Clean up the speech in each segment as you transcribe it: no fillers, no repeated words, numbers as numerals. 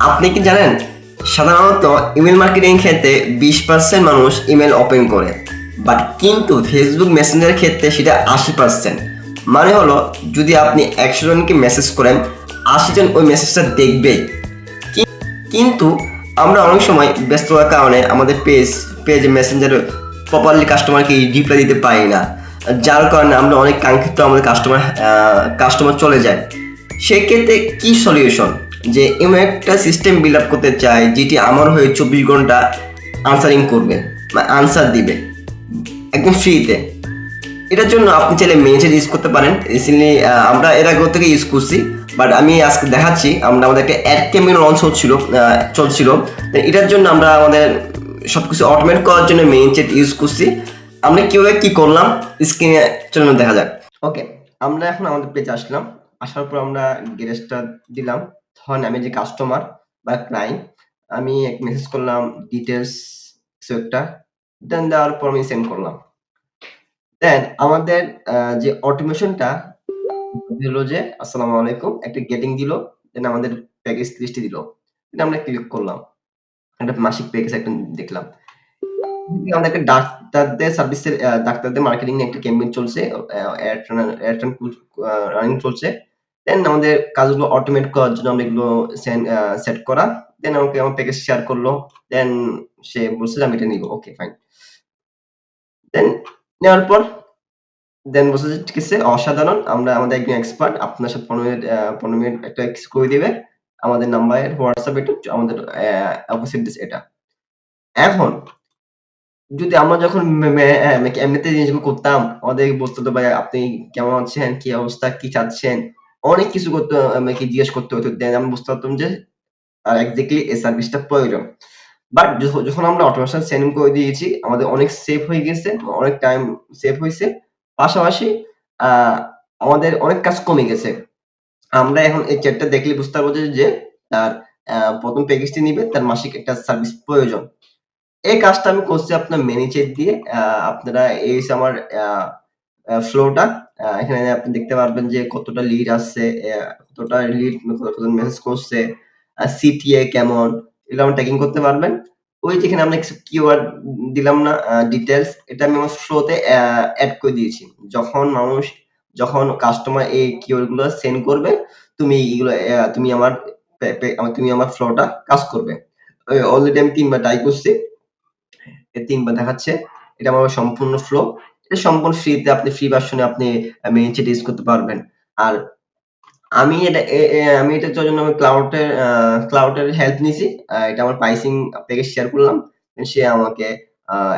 আপনি কি জানেন সাধারণত ইমেল মার্কেটিং ক্ষেত্রে 20% মানুষ ইমেল ওপেন করে, বাট কিন্তু ফেসবুক মেসেঞ্জারের ক্ষেত্রে সেটা 80%। মানে হলো, যদি আপনি 100 জনকে মেসেজ করেন, 80 জন ওই মেসেজটা দেখবেই। কিন্তু আমরা অনেক সময় ব্যস্ততার কারণে আমাদের পেজ মেসেঞ্জারে প্রপারলি কাস্টমারকে রিপ্লাই দিতে পারি না, যার কারণে আমরা অনেক কাঙ্ক্ষিত আমাদের কাস্টমার চলে যায়। সেক্ষেত্রে কি সলিউশন, যে এমন একটা সিস্টেম বিল্ড আপ করতে চাই যেটি আমার হয়ে 24 ঘন্টা আনসারিং করবে বা আনসার দিবে একদম ফ্রিতে। এটার জন্য আপনি চাইলে মেসেজ ইউজ করতে পারেন। রিসেন্টলি আমরা এর আগে থেকে ইউজ করছি, বাট আমি আজকে দেখাচ্ছি। আমাদের একটা অ্যাড ক্যাম্পেইন লঞ্চ চলছিল। এটার জন্য আমরা আমাদের সবকিছু অটোমেট করার জন্য মেসেজ ইউজ করছি। আমরা কিভাবে কি করলাম স্ক্রিনে জন্য দেখা যাক। ওকে, আমরা এখন আমাদের পেজে আসলাম। আসার পর আমরা গ্যারেজটা দিলাম। ধরেন আমি যে কাস্টমার বা ক্লায়েন্ট, আমি এক মেসেজ করলাম ডিটেলস কিছু একটা, দেন দেওয়ার পর আমি সেন্ড করলাম। দেন আমাদের যে অটোমেশনটা দিল যে আসসালামু আলাইকুম একটা গেটিং দিল, দেন আমাদের প্যাকেজ লিস্টে দিল। এটা আমরা ক্লিক করলাম, একটা মাসিক প্যাকেজ একটা দেখলাম। আমাদের একটা ডাক্তারদের মার্কেটিং নিয়ে একটা ক্যাম্পেইন চলছে, অ্যাড রানিং চলছে। দেন আমাদের কাজগুলো অটোমেট করার জন্য আমরা এগুলো সেট করা। দেন আমাকে আমার প্যাকেজ শেয়ার করলো। দেন সে বলছে যে আমি এটা নিব। Okay fine. দেন নেওয়ার পর দেন বলছে যে ঠিক আছে, অসাধারণ, আমরা আমাদের একজন এক্সপার্ট আপনার সাথে 15 মিনিট একটা কিছু করে দিবে। আমাদের নাম্বারে হোয়াটসঅ্যাপ এটা আমাদের অফিস অ্যাড্রেস এটা। এখন যদি আমরা যখন এমনিতে জিনিসগুলো করতাম, আমাদের বলতো তো ভাই আপনি কেমন আছেন, কি অবস্থা, কি চাচ্ছেন, অনেক কিছু করতে আমাকে জিজ্ঞেস করতে হতো। দেন আমি বুঝতে পারতাম যে এক্সাক্টলি এই সার্ভিসটা প্রয়োজন। বাট যখন আমরা অটোমেশন সেন্ড করে দিয়েছি, আমাদের অনেক সেভ হয়ে গেছে, অনেক টাইম সেভ হয়েছে। পাশাপাশি আহ, আমাদের অনেক কাজ কমে গেছে। আমরা এখন এই চ্যাটটা দেখলে বুঝতে পারবো যে তার প্রথম প্যাকেজটি নিবে, তার মাসিক একটা সার্ভিস প্রয়োজন। এই কাজটা আমি করছি আপনার ম্যানেজার দিয়ে। আপনারা এই হচ্ছে আমার ফ্লোটা। এখানে আপনি দেখতে পারবেন যে কতটা লিড আসছে, কতটা লিড, কতজন মেসেজ করছে, সিটিএ কেমন, এগুলো আপনি ট্র্যাকিং করতে পারবেন। ওই যেখানে আমরা কিছু কিওয়ার্ড দিলাম না, ডিটেলস, এটা আমি আমার ফ্লোতে অ্যাড করে দিয়েছি। যখন কাস্টমার এই কিওয়ার্ড গুলো সেন্ড করবে, তুমি এগুলো তুমি আমার ফ্লোটা কাজ করবে। অলরেডি আমি 3 বার ট্রাই করছি, 3 বার দেখাচ্ছে। এটা আমার সম্পূর্ণ ফ্লো। এটা সম্পূর্ণ ফ্রিতে, আপনি ফ্রি ভার্সনে আপনি মেইনচেট ইউজ করতে পারবেন। আর আমি এটার জন্য আমি ক্লাউডের হেল্প নিছি। এটা আমার প্রাইসিং প্যাকেজ শেয়ার করলাম। সে আমাকে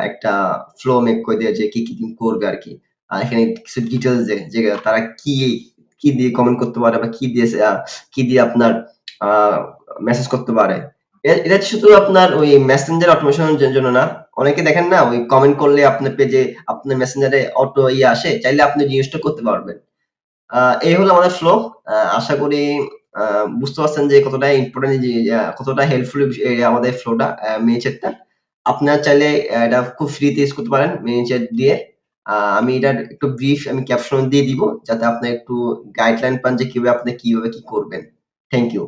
একটা ফ্লো মেক করে দিয়েছে কি তুমি করবে আরকি। এখানে কিছু ডিটেইলস দেয় যে তারা কি দিয়ে কমেন্ট করতে পারে বা কি দিয়ে আপনার আ মেসেজ করতে পারে। এটা শুধু আপনার ওই মেসেঞ্জার অটোমেশন এর জন্য না। অনেকে দেখেন না ওই কমেন্ট করলে আপনার পেজে আপনার মেসেঞ্জারে অটো আসে। চাইলে আপনি জিনিসটা করতে পারবেন। এই হলো আমাদের ফ্লো। আশা করি বুঝতে পারছেন যে কতটা ইম্পোর্টেন্ট, যে কতটা হেল্পফুল আমাদের ফ্লোটা, মেনুচ্যাটটা। আপনারা চাইলে এটা খুব ফ্রিতে ইউজ করতে পারেন মেনুচ্যাট দিয়ে। আমি এটার একটু ব্রিফ আমি ক্যাপশন দিয়ে দিব, যাতে আপনি একটু গাইডলাইন পান যে কিভাবে আপনি কিভাবে কি করবেন। Thank you.